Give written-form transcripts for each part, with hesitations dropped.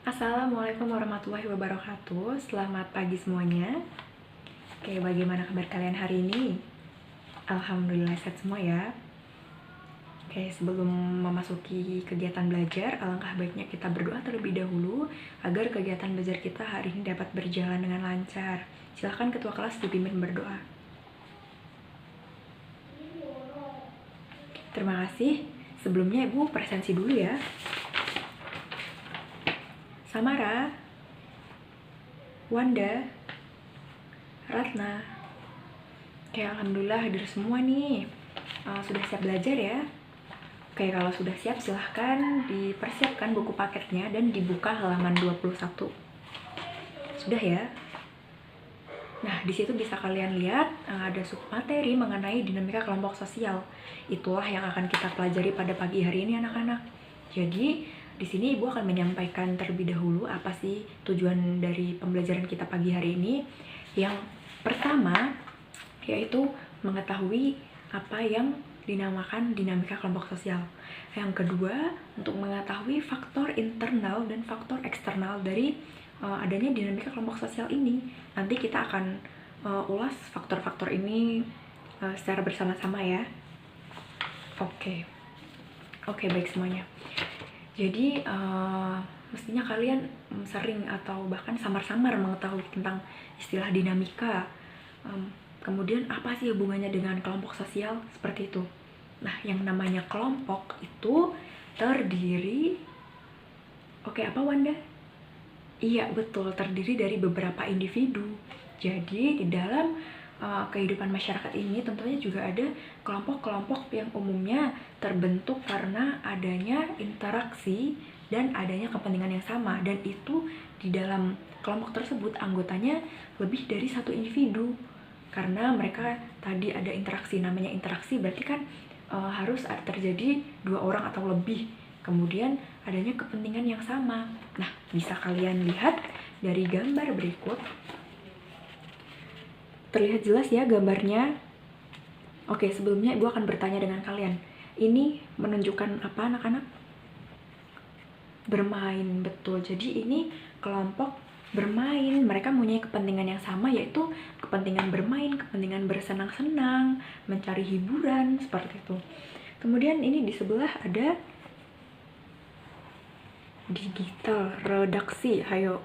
Assalamualaikum warahmatullahi wabarakatuh. Selamat pagi semuanya. Oke, bagaimana kabar kalian hari ini? Alhamdulillah sehat semua ya. Oke, sebelum memasuki kegiatan belajar, alangkah baiknya kita berdoa terlebih dahulu agar kegiatan belajar kita hari ini dapat berjalan dengan lancar. Silahkan ketua kelas dipimpin berdoa. Terima kasih. Sebelumnya Ibu presensi dulu ya. Samara, Wanda, Ratna. Oke, alhamdulillah hadir semua nih. Sudah siap belajar ya? Oke, kalau sudah siap silahkan dipersiapkan buku paketnya dan dibuka halaman 21. Sudah ya? Nah, di situ bisa kalian lihat ada submateri mengenai dinamika kelompok sosial. Itulah yang akan kita pelajari pada pagi hari ini anak-anak. Jadi, di sini Ibu akan menyampaikan terlebih dahulu apa sih tujuan dari pembelajaran kita pagi hari ini. Yang pertama, yaitu mengetahui apa yang dinamakan dinamika kelompok sosial. Yang kedua, untuk mengetahui faktor internal dan faktor eksternal dari adanya dinamika kelompok sosial ini. Nanti kita akan ulas faktor-faktor ini secara bersama-sama ya. Oke, baik semuanya. Jadi mestinya kalian sering atau bahkan samar-samar mengetahui tentang istilah dinamika. Kemudian apa sih hubungannya dengan kelompok sosial? Seperti itu. Nah, yang namanya kelompok itu terdiri... Oke, apa Wanda? Iya, betul, terdiri dari beberapa individu. Jadi, di dalam kehidupan masyarakat ini tentunya juga ada kelompok-kelompok yang umumnya terbentuk karena adanya interaksi dan adanya kepentingan yang sama. Dan itu di dalam kelompok tersebut anggotanya lebih dari satu individu. Karena mereka tadi ada interaksi, namanya interaksi berarti kan harus terjadi dua orang atau lebih. Kemudian adanya kepentingan yang sama. Nah, bisa kalian lihat dari gambar berikut. Terlihat jelas ya gambarnya? Oke, sebelumnya Ibu akan bertanya dengan kalian. Ini menunjukkan apa anak-anak? Bermain, betul. Jadi ini kelompok bermain. Mereka mempunyai kepentingan yang sama, yaitu kepentingan bermain, kepentingan bersenang-senang, mencari hiburan, seperti itu. Kemudian ini di sebelah ada digital redaksi. Hayo,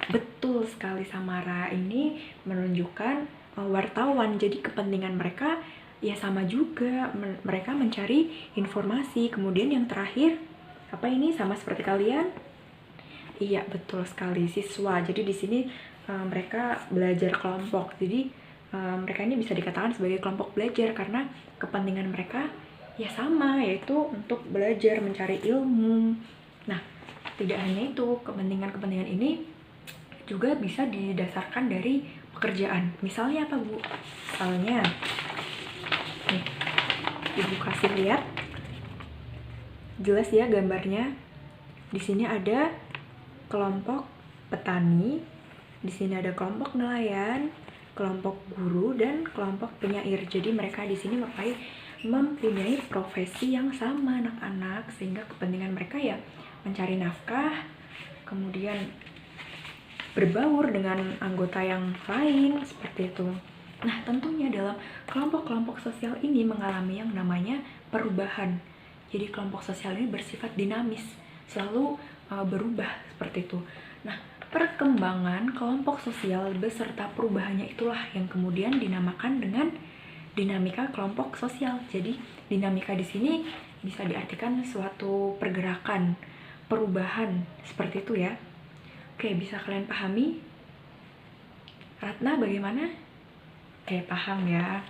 betul sekali Samara. Ini menunjukkan wartawan. Jadi kepentingan mereka ya sama juga. Mereka mencari informasi. Kemudian yang terakhir, apa ini? Sama seperti kalian? Iya, betul sekali, siswa. Jadi di sini mereka belajar kelompok. Jadi mereka ini bisa dikatakan sebagai kelompok belajar karena kepentingan mereka ya sama, yaitu untuk belajar, mencari ilmu. Nah, tidak hanya itu, kepentingan-kepentingan ini juga bisa didasarkan dari pekerjaan. Misalnya apa, Bu? Misalnya, nih, Ibu kasih lihat. Jelas ya gambarnya. Di sini ada kelompok petani, di sini ada kelompok nelayan, kelompok guru, dan kelompok penyair. Jadi mereka di sini mempunyai profesi yang sama anak-anak, sehingga kepentingan mereka ya mencari nafkah, kemudian berbaur dengan anggota yang lain, seperti itu. Nah, tentunya dalam kelompok-kelompok sosial ini mengalami yang namanya perubahan. Jadi kelompok sosial ini bersifat dinamis, selalu berubah seperti itu. Nah, perkembangan kelompok sosial beserta perubahannya itulah yang kemudian dinamakan dengan dinamika kelompok sosial. Jadi, dinamika di sini bisa diartikan suatu pergerakan, perubahan, seperti itu ya. Oke, bisa kalian pahami? Ratna, bagaimana? Oke, paham ya.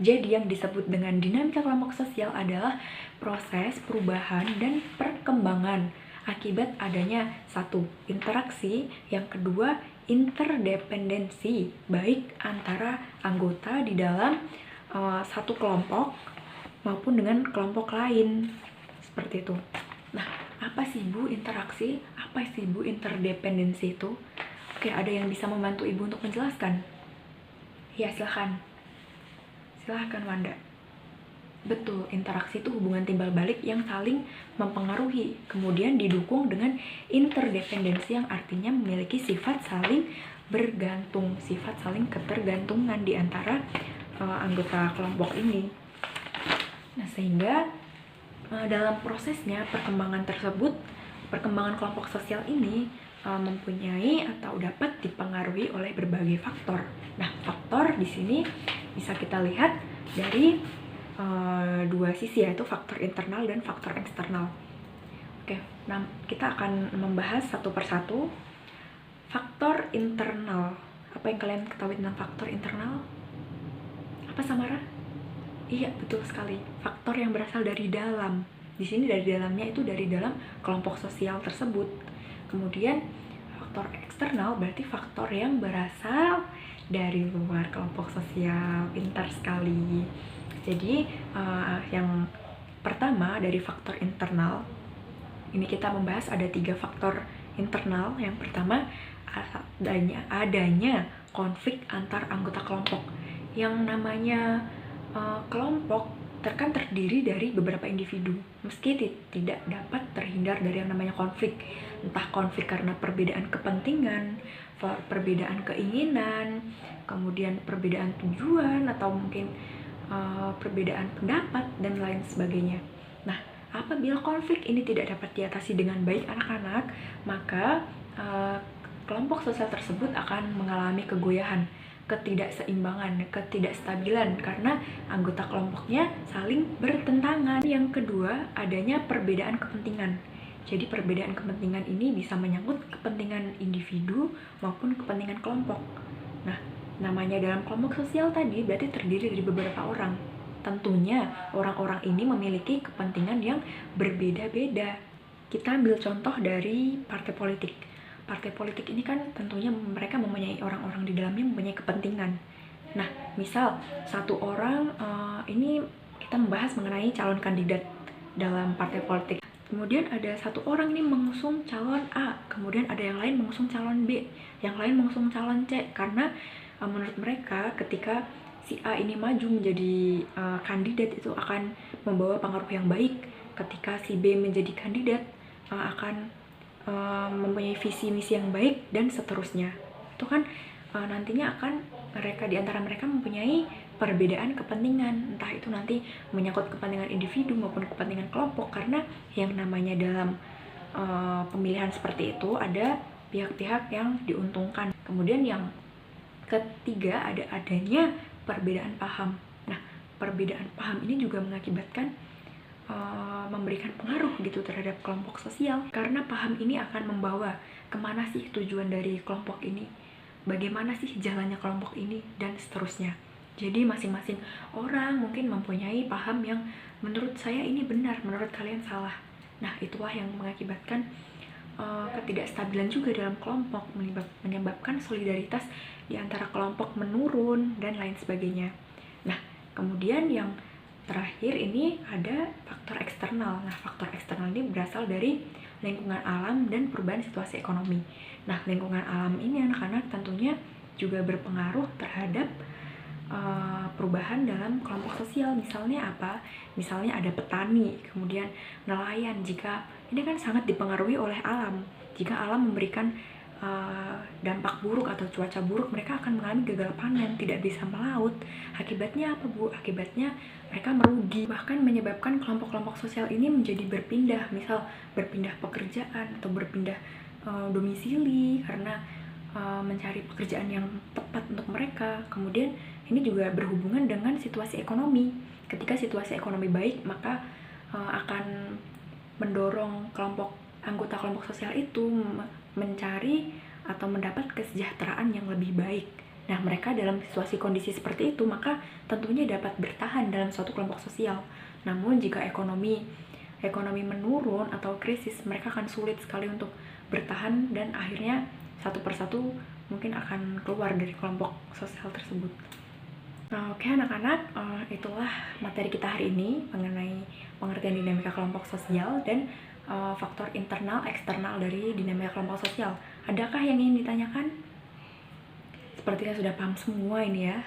Jadi yang disebut dengan dinamika kelompok sosial adalah proses perubahan dan perkembangan akibat adanya satu, interaksi, yang kedua, interdependensi, baik antara anggota di dalam satu kelompok maupun dengan kelompok lain, seperti itu. Nah, apa sih Bu interaksi? Apa sih Bu interdependensi itu? Oke, ada yang bisa membantu Ibu untuk menjelaskan? Ya, silahkan. Silahkan Wanda. Betul, interaksi itu hubungan timbal balik yang saling mempengaruhi, kemudian didukung dengan interdependensi yang artinya memiliki sifat saling bergantung, sifat saling ketergantungan di antara anggota kelompok ini. Nah, sehingga dalam prosesnya perkembangan kelompok sosial ini mempunyai atau dapat dipengaruhi oleh berbagai faktor. Nah, faktor di sini bisa kita lihat dari dua sisi, yaitu faktor internal dan faktor eksternal. Oke, nah kita akan membahas satu persatu. Faktor internal. Apa yang kalian ketahui tentang faktor internal? Apa, Samara? Iya, betul sekali. Faktor yang berasal dari dalam. Di sini dari dalamnya itu dari dalam kelompok sosial tersebut. Kemudian faktor eksternal berarti faktor yang berasal dari luar kelompok sosial. Pintar sekali. Jadi yang pertama dari faktor internal, ini kita membahas ada 3 faktor internal. Yang pertama adanya konflik antar anggota kelompok. Yang namanya kelompok kan terdiri dari beberapa individu, meski tidak dapat terhindar dari yang namanya konflik. Entah konflik karena perbedaan kepentingan, perbedaan keinginan, kemudian perbedaan tujuan, atau mungkin perbedaan pendapat dan lain sebagainya. Nah, apabila konflik ini tidak dapat diatasi dengan baik anak-anak, maka kelompok sosial tersebut akan mengalami kegoyahan, ketidakseimbangan, ketidakstabilan karena anggota kelompoknya saling bertentangan. Yang kedua, adanya perbedaan kepentingan. Jadi perbedaan kepentingan ini bisa menyangkut kepentingan individu maupun kepentingan kelompok. Nah, namanya dalam kelompok sosial tadi berarti terdiri dari beberapa orang. Tentunya orang-orang ini memiliki kepentingan yang berbeda-beda. Kita ambil contoh dari partai politik. Partai politik ini kan tentunya mereka mempunyai orang-orang di dalamnya mempunyai kepentingan. Nah, misal satu orang, ini kita membahas mengenai calon kandidat dalam partai politik. Kemudian ada satu orang nih mengusung calon A, kemudian ada yang lain mengusung calon B, yang lain mengusung calon C, karena menurut mereka ketika si A ini maju menjadi kandidat itu akan membawa pengaruh yang baik. Ketika si B menjadi kandidat akan mempunyai visi misi yang baik dan seterusnya. Itu kan nantinya akan di antara mereka mempunyai perbedaan kepentingan, entah itu nanti menyangkut kepentingan individu maupun kepentingan kelompok, karena yang namanya dalam pemilihan seperti itu ada pihak-pihak yang diuntungkan. Kemudian yang ketiga adanya perbedaan paham. Nah, perbedaan paham ini juga mengakibatkan memberikan pengaruh gitu terhadap kelompok sosial, karena paham ini akan membawa kemana sih tujuan dari kelompok ini, bagaimana sih jalannya kelompok ini, dan seterusnya. Jadi masing-masing orang mungkin mempunyai paham yang menurut saya ini benar, menurut kalian salah. Nah, itulah yang mengakibatkan ketidakstabilan juga dalam kelompok, menyebabkan solidaritas di antara kelompok menurun dan lain sebagainya. Nah, kemudian yang terakhir ini ada faktor eksternal. Nah, faktor eksternal ini berasal dari lingkungan alam dan perubahan situasi ekonomi. Nah, lingkungan alam ini anak-anak tentunya juga berpengaruh terhadap perubahan dalam kelompok sosial. Misalnya apa? Misalnya ada petani, kemudian nelayan. Jika ini kan sangat dipengaruhi oleh alam. Jika alam memberikan dampak buruk atau cuaca buruk, mereka akan mengalami gagal panen, tidak bisa melaut. Akibatnya apa, Bu? Akibatnya mereka merugi, bahkan menyebabkan kelompok-kelompok sosial ini menjadi berpindah, misal berpindah pekerjaan atau berpindah domisili karena mencari pekerjaan yang tepat untuk mereka. Kemudian ini juga berhubungan dengan situasi ekonomi. Ketika situasi ekonomi baik, maka akan mendorong anggota kelompok sosial itu mencari atau mendapat kesejahteraan yang lebih baik. Nah, mereka dalam situasi kondisi seperti itu, maka tentunya dapat bertahan dalam suatu kelompok sosial. Namun jika ekonomi menurun atau krisis, mereka akan sulit sekali untuk bertahan dan akhirnya satu persatu mungkin akan keluar dari kelompok sosial tersebut. Nah, oke anak-anak, itulah materi kita hari ini mengenai pengertian dinamika kelompok sosial dan faktor internal eksternal dari dinamika kelompok sosial. Adakah yang ingin ditanyakan? Sepertinya sudah paham semua ini ya.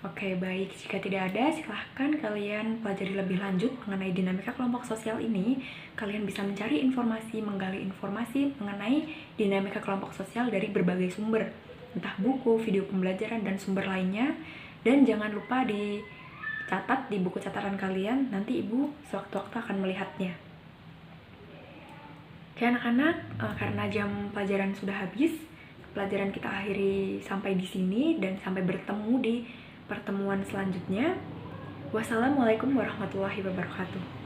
Oke, baik. Jika tidak ada, silahkan kalian pelajari lebih lanjut mengenai dinamika kelompok sosial ini. Kalian bisa mencari informasi, menggali informasi mengenai dinamika kelompok sosial dari berbagai sumber, entah buku, video pembelajaran, dan sumber lainnya. Dan jangan lupa dicatat di buku catatan kalian, nanti Ibu sewaktu-waktu akan melihatnya. Oke anak-anak, karena jam pelajaran sudah habis, pelajaran kita akhiri sampai di sini dan sampai bertemu di pertemuan selanjutnya. Wassalamualaikum warahmatullahi wabarakatuh.